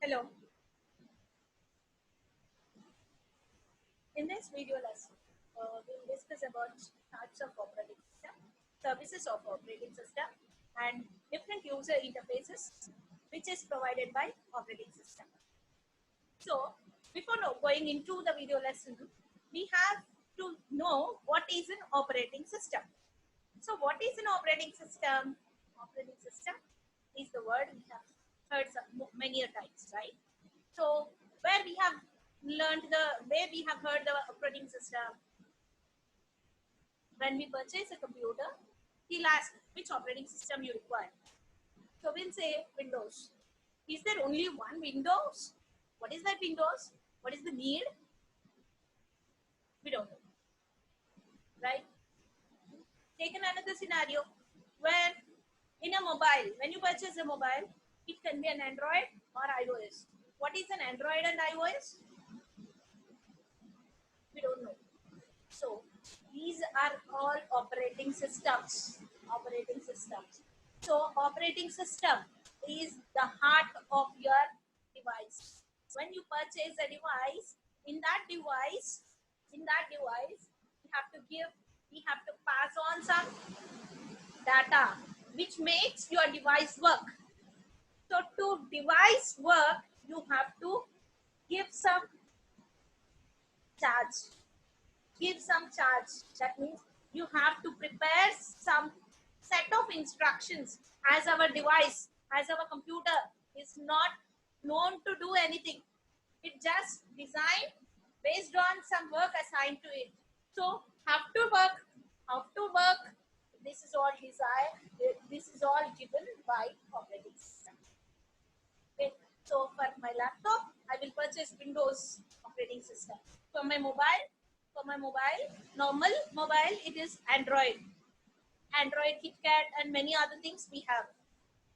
Hello. In this video lesson, we'll discuss about types of operating system, services of operating system, and different user interfaces which is provided by operating system. So, before going into the video lesson, we have to know what is an operating system. So, what is an operating system? Operating system is the word we have heard many a times, right? So, where we have where we have heard the operating system, when we purchase a computer, he'll ask which operating system you require. So, we'll say Windows. Is there only one Windows? What is that Windows? What is the need? We don't know, right? Take another scenario where in a mobile, when you purchase a mobile, it can be an Android or iOS. What is an Android and iOS? We don't know. So these are all operating systems. Operating systems. So operating system is the heart of your device. When you purchase a device, in that device, we have to pass on some data which makes your device work. So to device work, you have to give some charge. That means you have to prepare some set of instructions, as our device, as our computer is not known to do anything. It just designed based on some work assigned to it. So have to work. This is all desired. This is all given by operating system. Okay. So for my laptop, I will purchase Windows operating system. For my mobile, normal mobile, it is Android, KitKat, and many other things we have.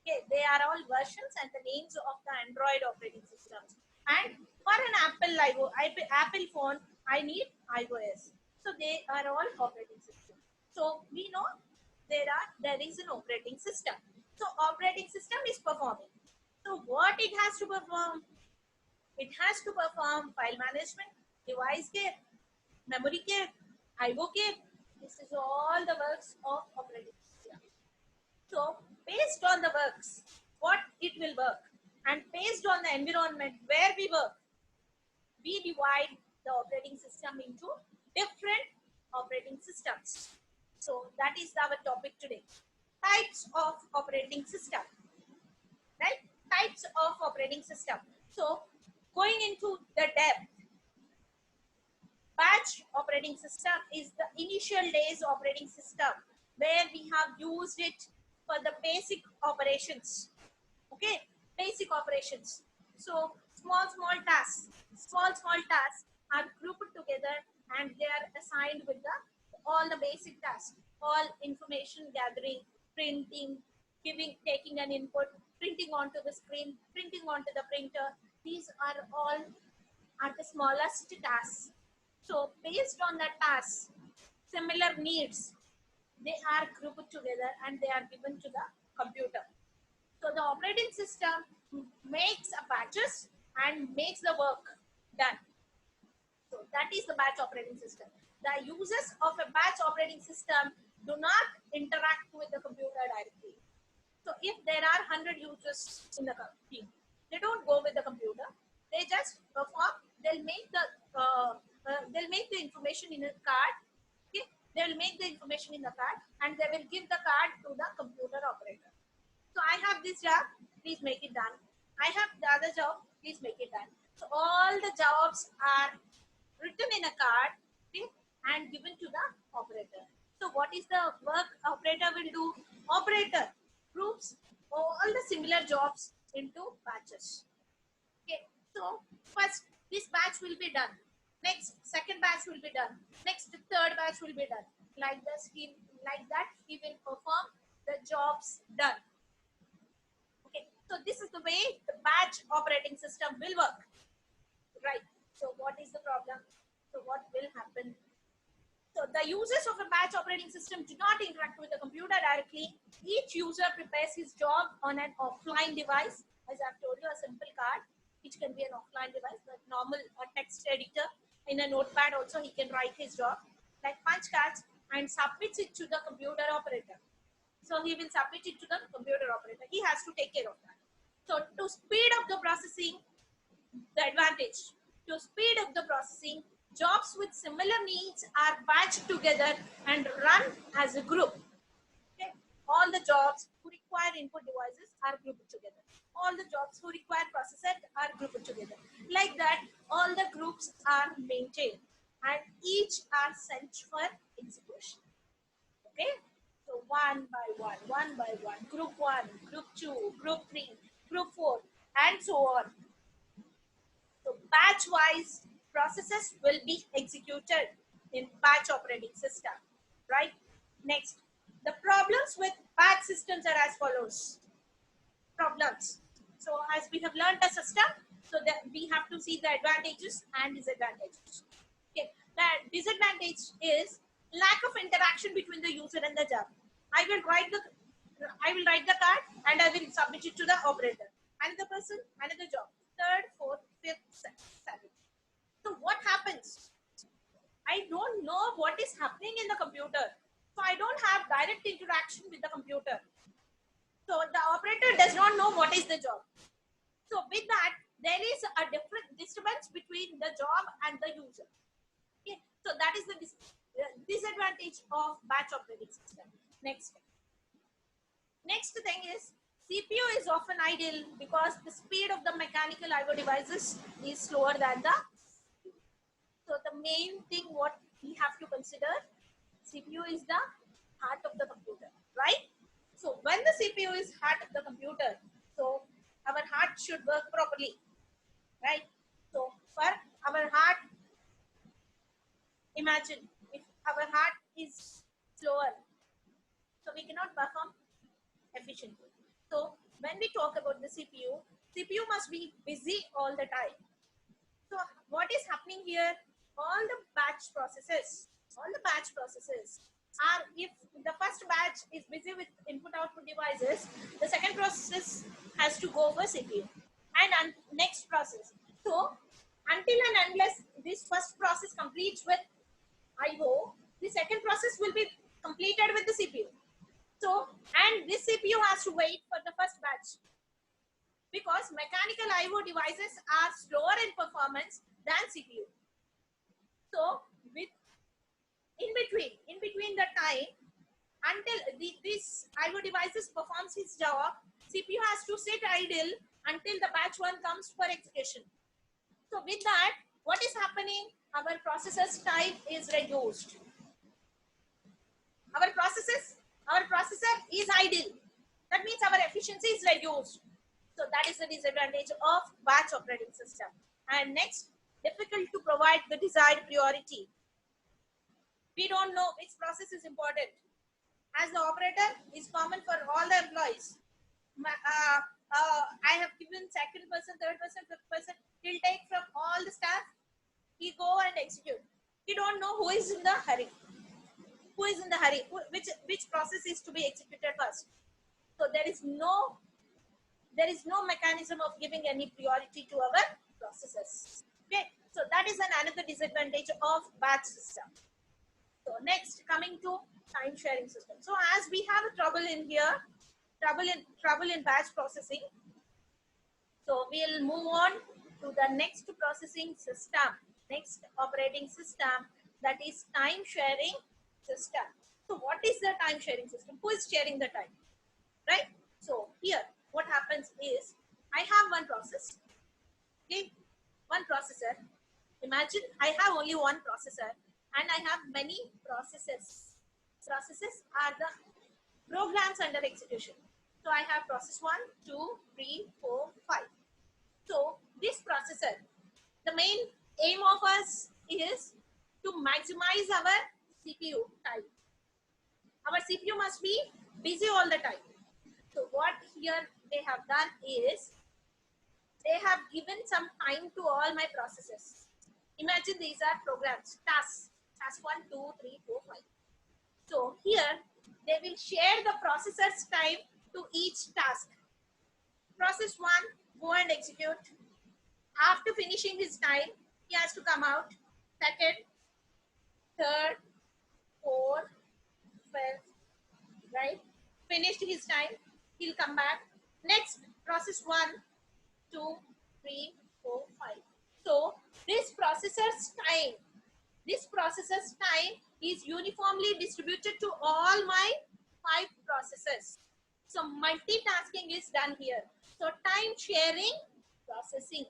Okay, they are all versions and the names of the Android operating systems. And for an Apple phone, I need iOS. So they are all operating systems. So we know there is an operating system. So operating system is performing. So what it has to perform? It has to perform file management, device care, memory care, IO care. This is all the works of operating system. So based on the works, what it will work, and based on the environment where we work, we divide the operating system into different operating systems. So that is our topic today. Types of operating system. Right? Types of operating system. So going into the depth, batch operating system is the initial days operating system where we have used it for the basic operations. Okay, basic operations. So small tasks are grouped together and they are assigned with all the basic tasks, all information gathering, printing, taking an input, printing onto the screen, printing onto the printer. These are all the smallest tasks. So based on the tasks, similar needs, they are grouped together and they are given to the computer. So the operating system makes a batches and makes the work done. So that is the batch operating system. The users of a batch operating system do not interact with the computer directly. So if there are 100 users in the team, they don't go with the computer. They just perform. They'll make the information in a card. Okay, they'll make the information in the card and they will give the card to the computer operator. So I have this job, please make it done. I have the other job, please make it done. So all the jobs are written in a card, okay, and given to the operator. So what is the work operator will do? Operator groups all the similar jobs into batches. Okay, so first this batch will be done. Next, second batch will be done. Next, third batch will be done. Like that, he will perform the jobs done. Okay, so this is the way the batch operating system will work. Right. So what is the problem? So what will happen? So the users of a batch operating system do not interact with the computer directly. Each user prepares his job on an offline device. As I've told you, a simple card. which can be an offline device, but normal text editor in a notepad also he can write his job, like punch cards, and submits it to the computer operator. So he will submit it to the computer operator. He has to take care of that. So to speed up the processing, the advantage, to speed up the processing, jobs with similar needs are batched together and run as a group. Okay? All the jobs who require input devices are grouped together. All the jobs who require processor are grouped together. Like that, all the groups are maintained and each are sent for execution. Okay? So one by one, group 1, group 2, group 3, group 4, and so on. So batch-wise processes will be executed in batch operating system, right? Next, the problems with batch systems are as follows. Problems. So as we have learned a system, so that we have to see the advantages and disadvantages. Okay, the disadvantage is lack of interaction between the user and the job. I will write the card and I will submit it to the operator. Another person, another job. Third, fourth, fifth, sixth, seventh. So what happens? I don't know what is happening in the computer. So I don't have direct interaction with the computer. So the operator does not know what is the job. So with that, there is a different disturbance between the job and the user. Okay. So that is the disadvantage of batch operating system. Next thing is CPU is often idle because the speed of the mechanical I/O devices is slower than the CPU. So the main thing what we have to consider, CPU is the heart of the computer, right? So when the CPU is heart of the computer, so our heart should work properly, right? So for our heart, imagine if our heart is slower, so we cannot perform efficiently. So when we talk about the CPU must be busy all the time. So what is happening here? All the batch processes are, if the first batch is busy with input-output devices, the second process has to go over CPU and next process. So until and unless this first process completes with I/O, the second process will be completed with the CPU. So, and this CPU has to wait for the first batch because mechanical I/O devices are slower in performance than CPU. So, with in between the time until this I/O devices performs its job, CPU has to sit idle until the batch 1 comes for execution. So, with that, what is happening? Our processor's time is reduced. Our processor is idle. That means our efficiency is reduced. So that is the disadvantage of batch operating system. And next, difficult to provide the desired priority. We don't know which process is important. As the operator is common for all the employees. I have given second person, third person, fifth person. He'll take from all the staff. He go and execute. He don't know who is in the hurry. Which process is to be executed first. So there is no mechanism of giving any priority to our processes. Okay, so that is another disadvantage of batch system. So next, coming to time sharing system. So as we have a trouble in batch processing, so we'll move on to the next processing system, next operating system, that is time sharing system. So what is the time sharing system? Who is sharing the time, right? So here what happens is I have one process, okay, one processor. Imagine I have only one processor and I have many processes. Processes are the programs under execution. So I have process 1, 2, 3, 4, 5. So this processor, the main aim of us is to maximize our CPU time. Our CPU must be busy all the time. So what here they have done is they have given some time to all my processes. Imagine these are programs, tasks, task 1, 2, 3, 4, 5. So here they will share the processor's time to each task. Process 1, go and execute. After finishing his time, he has to come out. Second, third, fourth, fifth, right? Finished his time, he'll come back. Next, process 1, 2, 3, 4, 5. So this processor's time is uniformly distributed to all my 5 processors. So multitasking is done here. So time sharing, processing.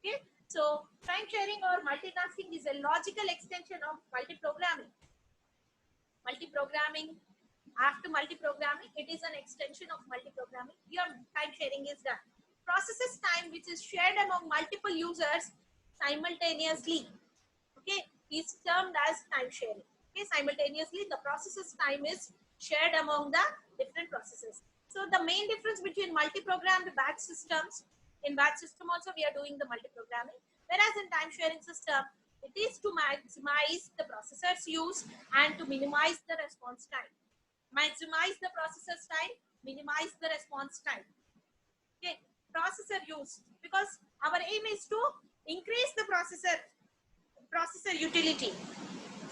Okay. So time sharing or multitasking is a logical extension of multiprogramming. Multiprogramming, after multiprogramming, it is an extension of multiprogramming. Your time sharing is done. Processes time which is shared among multiple users simultaneously, okay, is termed as time sharing. Okay, simultaneously the processes time is shared among the different processes. So the main difference between multi-programmed batch systems, in batch system also we are doing the multi-programming, whereas in time sharing system it is to maximize the processor's use and to minimize the response time. Maximize the processor's time, minimize the response time. Okay, processor use, because our aim is to increase the processor utility.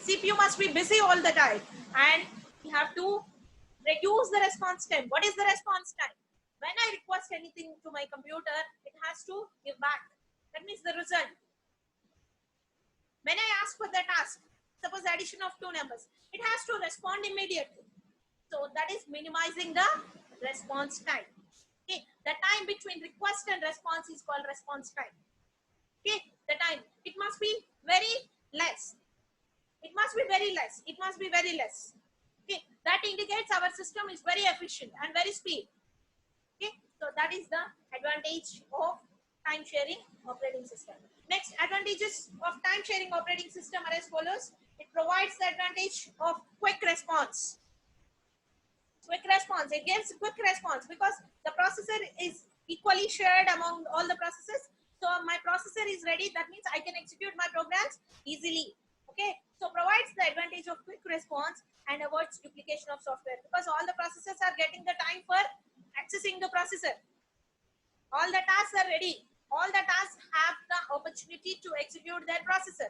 CPU must be busy all the time and we have to reduce the response time. What is the response time? When I request anything to my computer, it has to give back. That means the result. When I ask for the task, suppose addition of 2 numbers, it has to respond immediately. So that is minimizing the response time. Okay, the time between request and response is called response time. Okay, the time, it must be very less. It must be very less. It must be very less. Okay, that indicates our system is very efficient and very speed. Okay, so that is the advantage of time sharing operating system. Next, advantages of time sharing operating system are as follows. It provides the advantage of quick response. Quick response, it gives quick response because the processor is equally shared among all the processes. So my processor is ready, that means I can execute my programs easily. Okay, so provides the advantage of quick response and avoids duplication of software because all the processors are getting the time for accessing the processor. All the tasks are ready. All the tasks have the opportunity to execute their processor.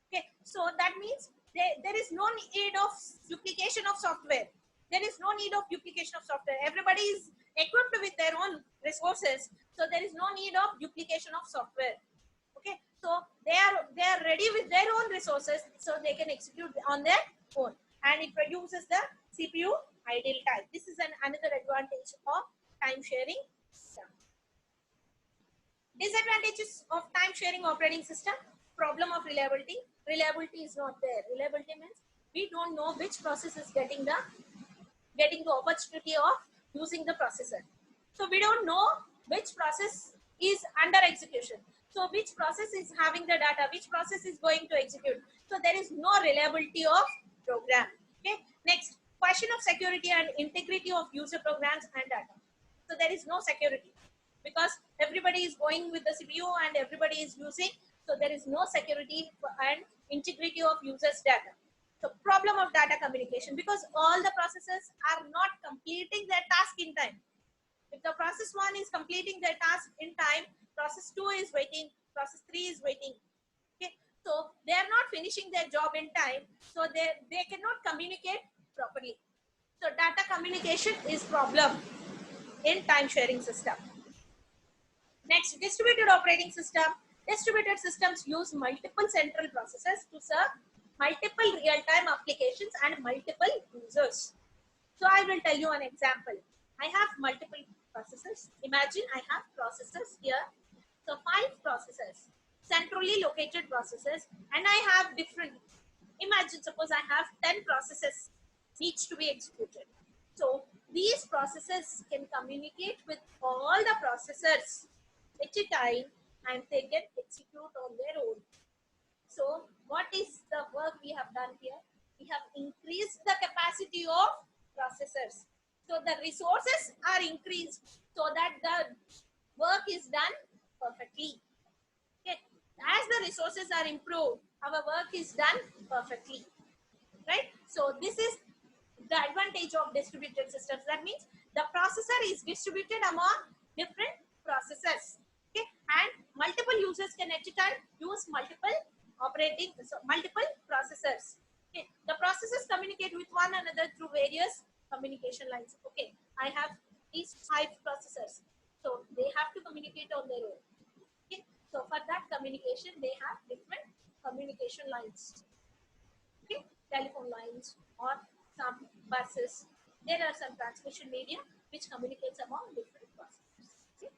Okay, so that means there is no need of duplication of software. There is no need of duplication of software. Everybody is equipped with their own resources, so there is no need of duplication of software. Okay, so they are ready with their own resources, so they can execute on their own, and it reduces the CPU idle time. This is another advantage of time sharing system. Disadvantages of time sharing operating system: problem of reliability. Reliability is not there. Reliability means we don't know which process is getting the opportunity of using the processor. So we don't know which process is under execution. So which process is having the data, which process is going to execute. So there is no reliability of program. Okay. Next, question of security and integrity of user programs and data. So there is no security because everybody is going with the CPU and everybody is using. So there is no security and integrity of users' data. So problem of data communication, because all the processes are not completing their task in time. If the process 1 is completing their task in time, process 2 is waiting, process 3 is waiting. Okay, so they are not finishing their job in time, so they cannot communicate properly. So data communication is problem in time sharing system. Next, distributed operating system. Distributed systems use multiple central processes to serve multiple real-time applications and multiple users. So I will tell you an example. I have multiple processors. Imagine I have processors here. So 5 processors, centrally located processors, and I have different. Imagine, suppose I have 10 processes needs to be executed. So these processes can communicate with all the processors at a time and they can execute on their own. So what is the work we have done here? We have increased the capacity of processors. So the resources are increased so that the work is done perfectly. Okay. As the resources are improved, our work is done perfectly. Right? So this is the advantage of distributed systems. That means the processor is distributed among different processors. Okay, and multiple users can at a time use multiple multiple processors. Okay. The processors communicate with one another through various communication lines. Okay, I have these 5 processors, so they have to communicate on their own. Okay, so for that communication, they have different communication lines. Okay, telephone lines or some buses. There are some transmission media which communicates among different processors. Okay.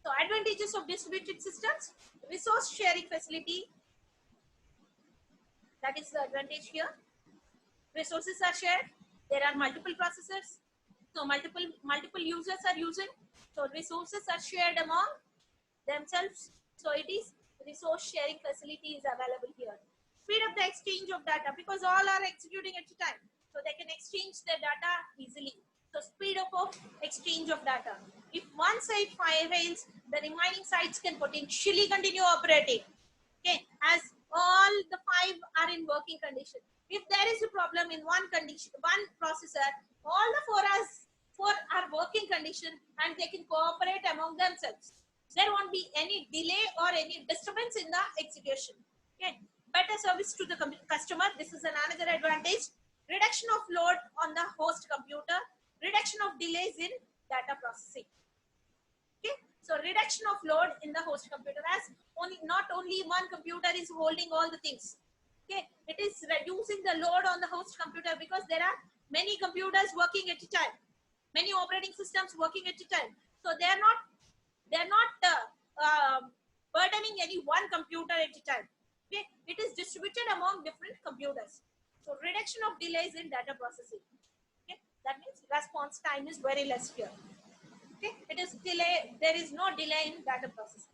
So advantages of distributed systems: resource sharing facility. That is the advantage here. Resources are shared. There are multiple processors, so multiple users are using. So resources are shared among themselves. So it is resource sharing facility is available here. Speed up the exchange of data because all are executing at a time, so they can exchange their data easily. So speed up of exchange of data. If one site fails, the remaining sites can potentially continue operating. Okay, as all the 5 are in working condition. If there is a problem in one condition, one processor, all the 4 are working condition and they can cooperate among themselves. There won't be any delay or any disturbance in the execution. Okay, better service to the customer. This is another advantage. Reduction of load on the host computer. Reduction of delays in data processing. Okay, so reduction of load in the host computer, as not only one computer is holding all the things. Okay, it is reducing the load on the host computer because there are many computers working at a time, many operating systems working at a time. So they are not burdening any one computer at a time. Okay, it is distributed among different computers. So reduction of delays in data processing. Okay, that means response time is very less here. Okay, it is delay. There is no delay in data processing.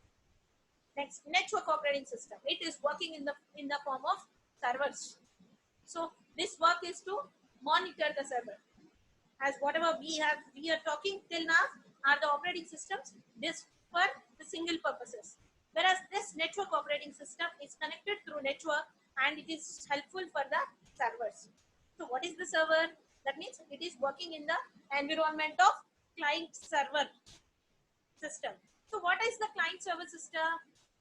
Next, network operating system. It is working in the form of servers. So this work is to monitor the server. As whatever we are talking till now are the operating systems. This for the single purposes. Whereas this network operating system is connected through network and it is helpful for the servers. So what is the server? That means it is working in the environment of client server system. So what is the client server system?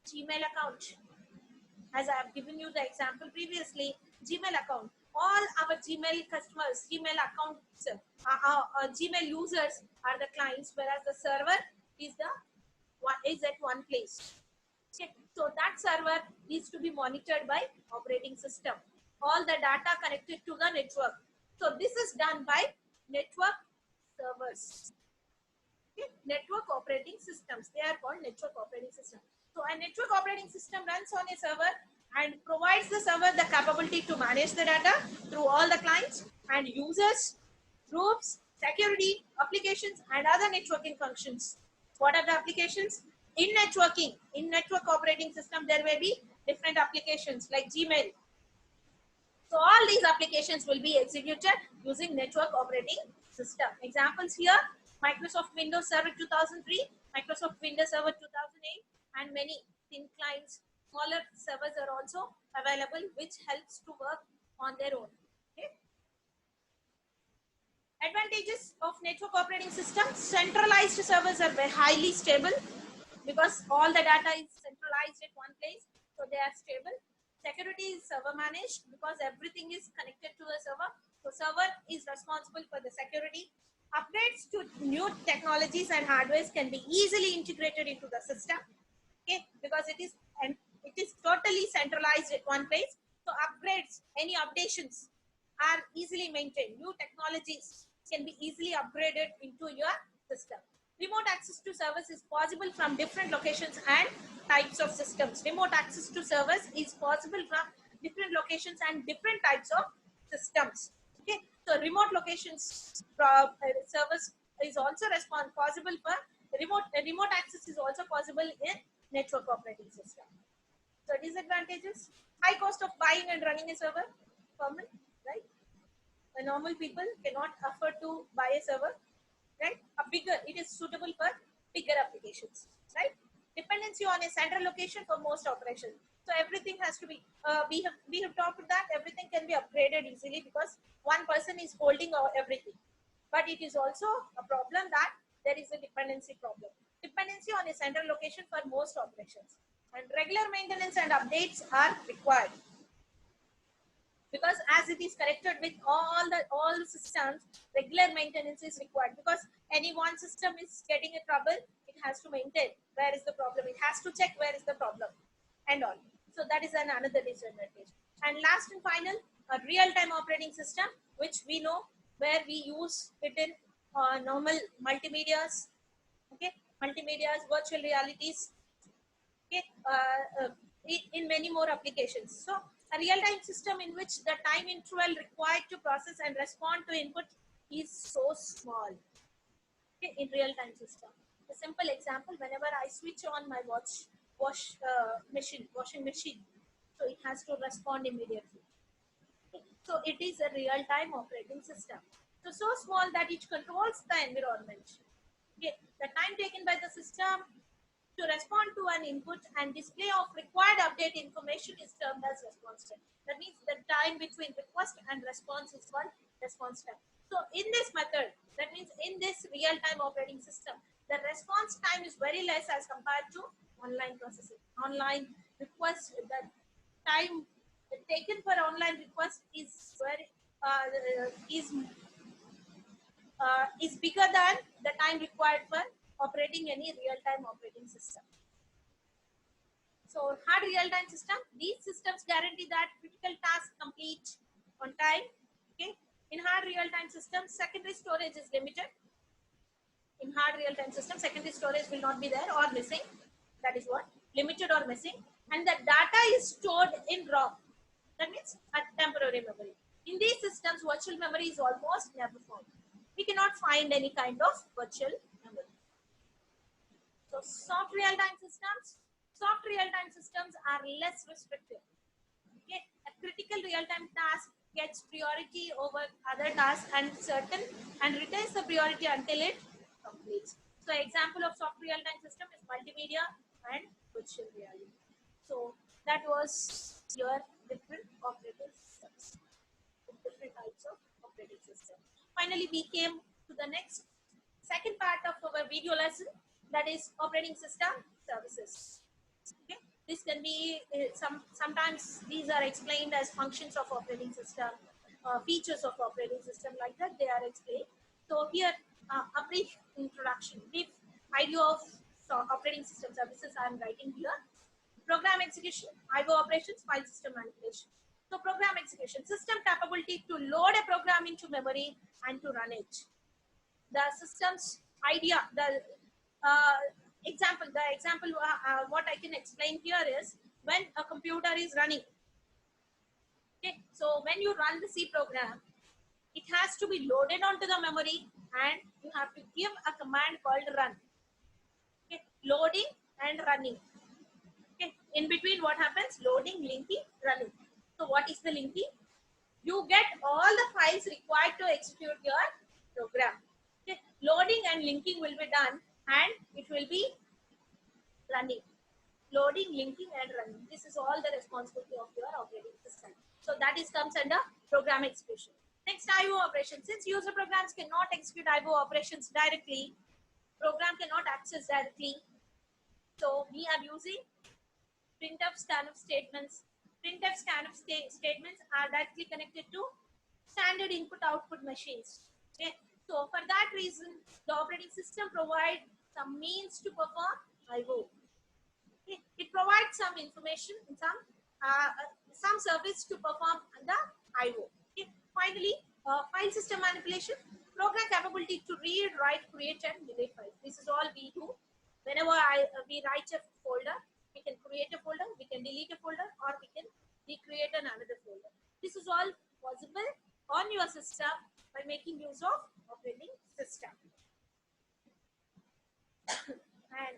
Gmail account. As I have given you the example previously, Gmail account. All our Gmail customers, Gmail accounts, Gmail users are the clients, whereas the server is at one place. Okay. So that server needs to be monitored by operating system. All the data connected to the network. So this is done by network servers. Okay. Network operating systems. They are called network operating systems. So a network operating system runs on a server and provides the server the capability to manage the data through all the clients and users, groups, security, applications, and other networking functions. What are the applications? In network operating system, there may be different applications like Gmail. So all these applications will be executed using network operating system. Examples here: Microsoft Windows Server 2003, Microsoft Windows Server 2008, and many thin clients. Smaller servers are also available, which helps to work on their own. Okay. Advantages of network operating system: centralized servers are very highly stable because all the data is centralized at one place, so they are stable. Security is server managed because everything is connected to the server, so server is responsible for the security. Upgrades to new technologies and hardware can be easily integrated into the system. Okay, because it is totally centralized at one place, so upgrades, any updations are easily maintained. New technologies can be easily upgraded into your system. Remote access to servers is possible from different locations and types of systems. Remote access to servers is possible from different locations and different types of systems. Okay, so remote locations servers is also possible for remote access is also possible in network operating system. So disadvantages: high cost of buying and running a server, common, right? The normal people cannot afford to buy a server, right? It is suitable for bigger applications, right? Dependency on a central location for most operations. So everything has to be, we have talked that everything can be upgraded easily because one person is holding everything. But it is also a problem that there is a dependency problem. dependency on a central location for most operations. And regular maintenance and updates are required. Because as it is connected with all the systems, regular maintenance is required, because any one system is getting a trouble, it has to maintain where is the problem, it has to check where is the problem and all. So that is another disadvantage. And last and final, a real-time operating system, which we know where we use it in normal multimedias, okay, multimedias, virtual realities, okay, in many more applications. So a real-time system in which the time interval required to process and respond to input is so small. Okay, in real-time system. A simple example: whenever I switch on my washing machine, so it has to respond immediately. Okay, so it is a real-time operating system. So small that it controls the environment. Okay, the time taken by the system to respond to an input and display of required update information is termed as response time. That means the time between request and response is called response time. So in this method, that means in this real-time operating system, the response time is very less as compared to online processing. Online request, the time taken for online request is very is bigger than the time required for operating any real-time operating system. So hard real-time system, these systems guarantee that critical tasks complete on time. Okay. In hard real-time systems, secondary storage is limited. In hard real-time system, secondary storage will not be there or missing. That is what? Limited or missing. And the data is stored in ROM. That means a temporary memory. In these systems, virtual memory is almost never found. We cannot find any kind of virtual memory. So soft real-time systems are less restrictive. Okay, a critical real-time task gets priority over other tasks and retains the priority until it completes. So example of soft real-time system is multimedia and virtual reality. So that was your different operating systems, different types of operating system. Finally, we came to the next second part of our video lesson, that is operating system services. Okay, this can be sometimes these are explained as functions of operating system, features of operating system, like that they are explained. So here a brief introduction, brief idea of operating system services I am writing here. Program execution, IO operations, file system manipulation. So program execution, system capability to load a program into memory and to run it. The system's idea, the example what I can explain here is when a computer is running. Okay, so when you run the C program, it has to be loaded onto the memory and you have to give a command called run. Okay, loading and running. Okay, in between what happens? Loading, linking, running. So what is the linking? You get all the files required to execute your program. Okay, loading and linking will be done and it will be running. Loading, linking and running. This is all the responsibility of your operating system. So that is comes under program execution. Next, IO operations. Since user programs cannot execute IO operations directly, program cannot access directly. So we are using printf, scanf statements. Printf, scanf statements are directly connected to standard input-output machines. Okay. So for that reason, the operating system provides some means to perform IO. Okay. It provides some information, some service to perform the IO. Okay. Finally, file system manipulation, program capability to read, write, create, and delete files. This is all we do. Whenever we write a folder, we can create a folder, we can delete a folder, or we can recreate another folder. This is all possible on your system by making use of operating system. And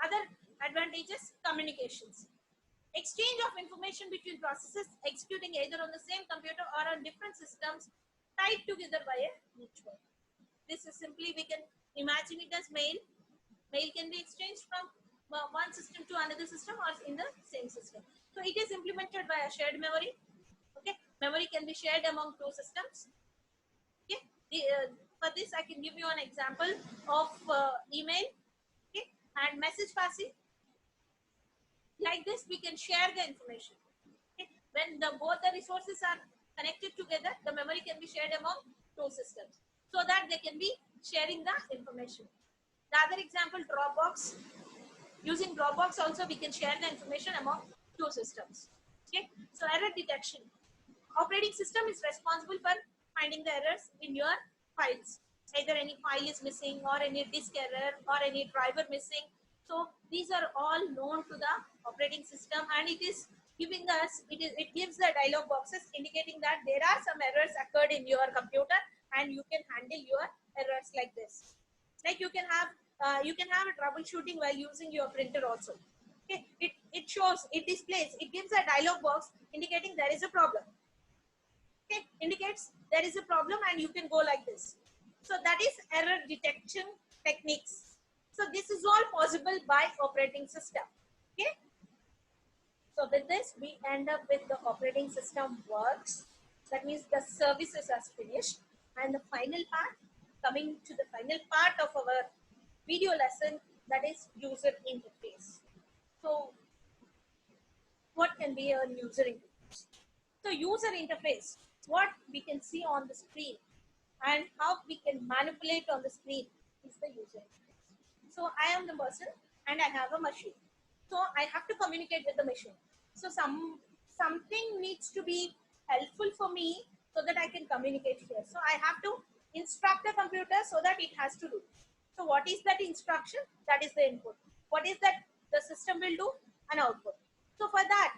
other advantages, communications. Exchange of information between processes executing either on the same computer or on different systems tied together by a network. This is simply, we can imagine it as mail. Mail can be exchanged from one system to another system or in the same system. So it is implemented by a shared memory. Okay, memory can be shared among two systems. Okay, for this I can give you an example of email. Okay, And message passing, like this, we can share the information. Okay? When both the resources are connected together, the memory can be shared among two systems so that they can be sharing the information. The other example, Dropbox. Using Dropbox also, we can share the information among two systems. Okay, so error detection. Operating system is responsible for finding the errors in your files. Either any file is missing or any disk error or any driver missing. So these are all known to the operating system, and it is giving us, it gives the dialog boxes indicating that there are some errors occurred in your computer and you can handle your errors like this. Like you can have a troubleshooting while using your printer also. Okay, it shows, it displays, it gives a dialog box indicating there is a problem. Okay, indicates there is a problem and you can go like this. So that is error detection techniques. So this is all possible by operating system. Okay, so with this we end up with the operating system works. That means the services are finished, and the final part, coming to the final part of our video lesson, that is user interface. So what can be a user interface? So user interface, what we can see on the screen and how we can manipulate on the screen is the user interface. So I am the person and I have a machine. So I have to communicate with the machine. So something needs to be helpful for me so that I can communicate here. So I have to instruct the computer so that it has to do. So what is that instruction? That is the input. What is that the system will do? An output. So for that,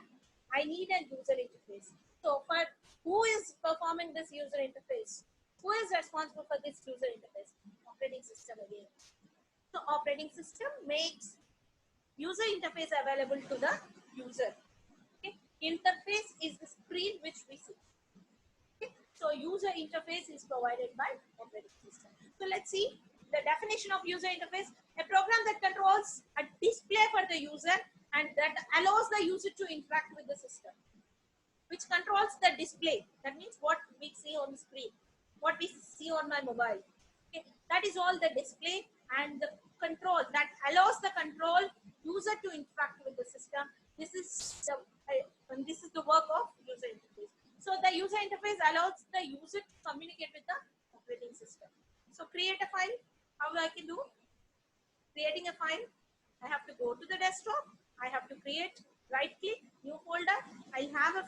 I need a user interface. So for who is performing this user interface? Who is responsible for this user interface? Operating system again. So operating system makes user interface available to the user. Okay? Interface is the screen which we see. Okay? So user interface is provided by operating system. So let's see the definition of user interface: a program that controls a display for the user and that allows the user to interact with the system, which controls the display. That means what we see on the screen, what we see on my mobile. Okay? That is all the display, and the control that allows the control user to interact with the system. This is the work of user interface. So the user interface allows the user to communicate with the operating system. So create a file. How I can do? Creating a file, I have to go to the desktop. I have to create, right click, new folder. I have a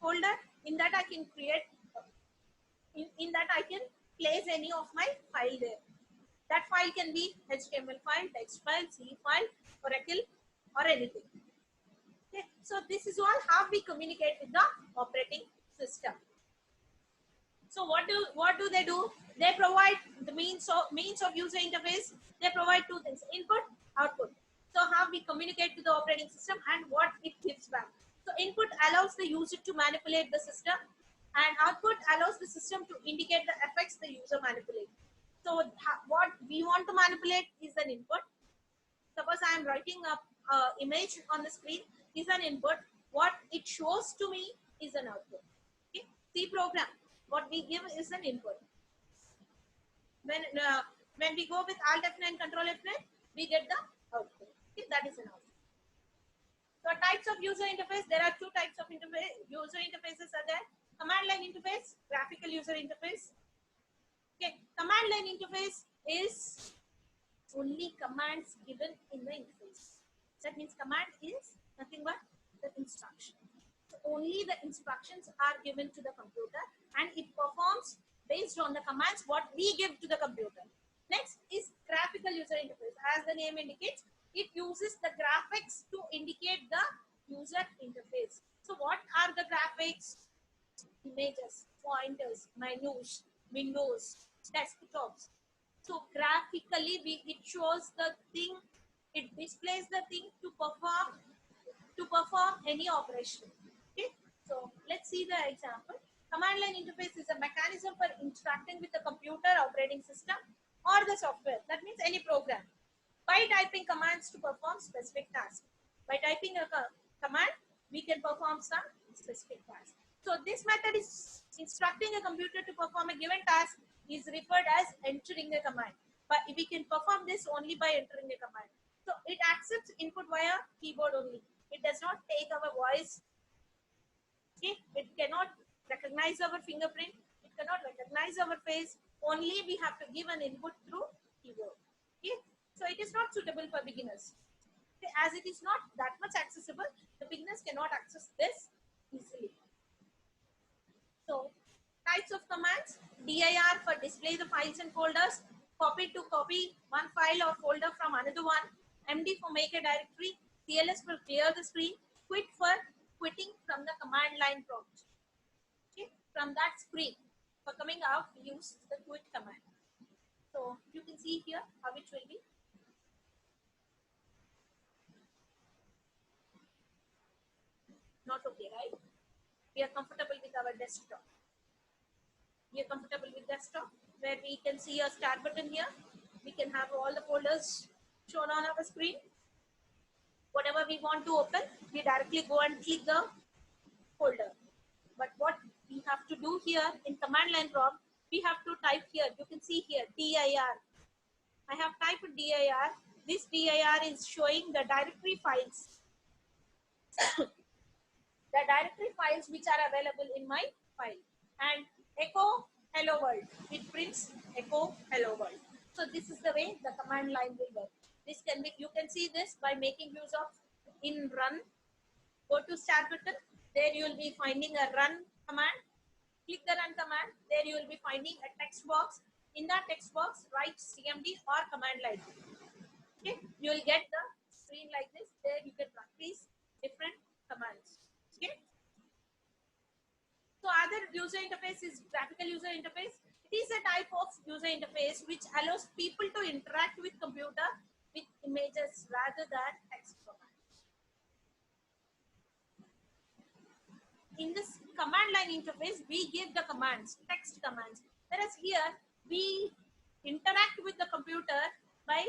folder. In that I can create, in that I can place any of my file there. That file can be HTML file, text file, C file, Oracle, or anything. Okay. So this is all how we communicate with the operating system. So what do they do? They provide the means of user interface. They provide two things: input, output. So how we communicate to the operating system and what it gives back. So input allows the user to manipulate the system, and output allows the system to indicate the effects the user manipulates. So what we want to manipulate is an input. Suppose I am writing a image on the screen is an input. What it shows to me is an output. Okay? C program, what we give is an input. When we go with Alt F9, Control F9, we get the output. Okay? That is an output. So types of user interface, there are two types of user interfaces are there. Command line interface, graphical user interface. Okay, command line interface is only commands given in the interface. That means command is nothing but the instruction. So only the instructions are given to the computer and it performs based on the commands what we give to the computer. Next is graphical user interface. As the name indicates, it uses the graphics to indicate the user interface. So what are the graphics? Images, pointers, menus, windows, desktops. So graphically, it shows the thing, it displays the thing to perform any operation. Okay, so let's see the example. Command line interface is a mechanism for interacting with the computer, operating system, or the software. That means any program. By typing commands to perform specific tasks. By typing a command, we can perform some specific task. So this method is instructing a computer to perform a given task is referred as entering a command. but we can perform this only by entering a command. So it accepts input via keyboard only. It does not take our voice. Okay, it cannot recognize our fingerprint. It cannot recognize our face. Only we have to give an input through keyboard. Okay, so it is not suitable for beginners. Okay, as it is not that much accessible, the beginners cannot access this easily. So types of commands: dir for display the files and folders, copy to copy one file or folder from another one, md for make a directory, cls for clear the screen, quit for quitting from the command line prompt. Okay, from that screen for coming out, we use the quit command. So you can see here how it will be. Not okay, right? We are comfortable with our desktop. We are comfortable with desktop where we can see a start button here. We can have all the folders shown on our screen. Whatever we want to open, we directly go and click the folder. But what we have to do here in command line prompt, we have to type here. You can see here dir. I have typed dir. This dir is showing the directory files. The directory files which are available in my file. And echo hello world. It prints echo hello world. So this is the way the command line will work. This can be, you can see this by making use of in run. Go to start button. There you will be finding a run command. Click the run command. There you will be finding a text box. In that text box, write cmd or command line. Okay, you will get the screen like this. There you can practice different commands. Okay. So other user interface is graphical user interface. It is a type of user interface which allows people to interact with computer with images rather than text commands. In this command line interface, we give the commands, text commands. Whereas here, we interact with the computer by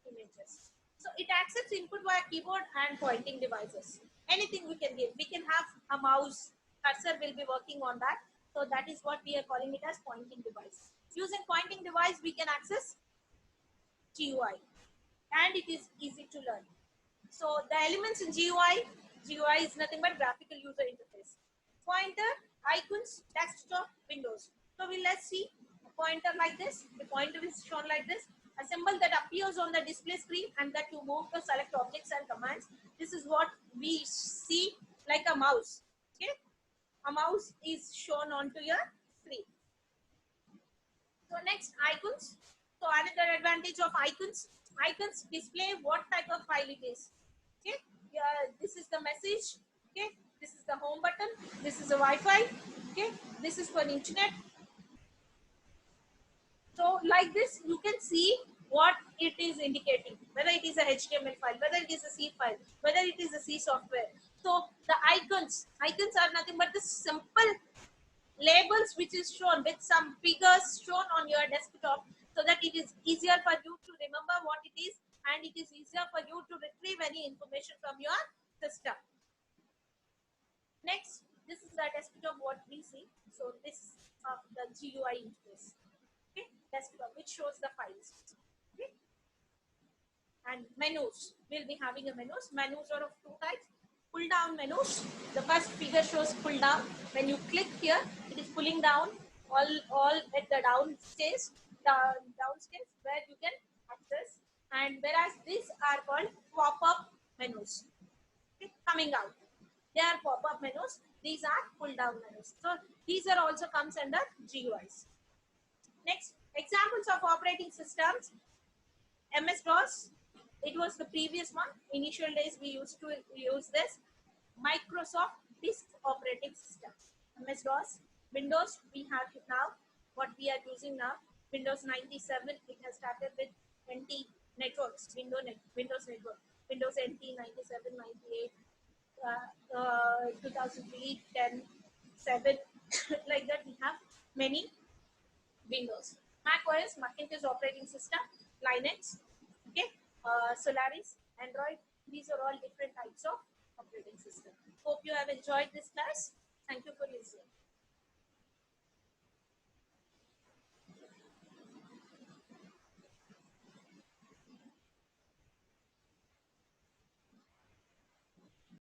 images. So it accepts input via keyboard and pointing devices. Anything we can give. We can have a mouse. Cursor will be working on that. So that is what we are calling it as pointing device. Using pointing device, we can access GUI. And it is easy to learn. So the elements in GUI is nothing but graphical user interface. Pointer, icons, desktop, windows. So let's see a pointer like this. The pointer is shown like this. A symbol that appears on the display screen and that you move to select objects and commands. This is what we see like a mouse. Okay, a mouse is shown onto your screen. So next, icons. So another advantage of icons. Icons display what type of file it is. Okay, this is the message. Okay, this is the home button. This is the Wi-Fi. Okay, this is for the internet. So like this, you can see what it is indicating, whether it is a HTML file, whether it is a C file, whether it is a C software. So the icons are nothing but the simple labels which is shown with some figures shown on your desktop, so that it is easier for you to remember what it is and it is easier for you to retrieve any information from your system. Next, this is the desktop what we see. So this is the GUI interface. Okay, desktop which shows the files. Okay, and menus. We'll be having a menus. Menus are of two types. Pull down menus. The first figure shows pull down. When you click here, it is pulling down all at the downstairs where you can access. And whereas these are called pop-up menus. Okay, coming out. They are pop-up menus. These are pull down menus. So these are also comes under GUIs. Next, examples of operating systems. MS-DOS. It was the previous one. Initial days we used to use this. Microsoft Disk Operating System. MS-DOS. Windows we have now. What we are using now. Windows 97. It has started with NT networks. Windows network. Windows NT 97, 98. 2003, 10, 7, like that we have many Windows. Mac OS, Macintosh operating system, Linux, okay, Solaris, Android. These are all different types of operating system. Hope you have enjoyed this class. Thank you for listening.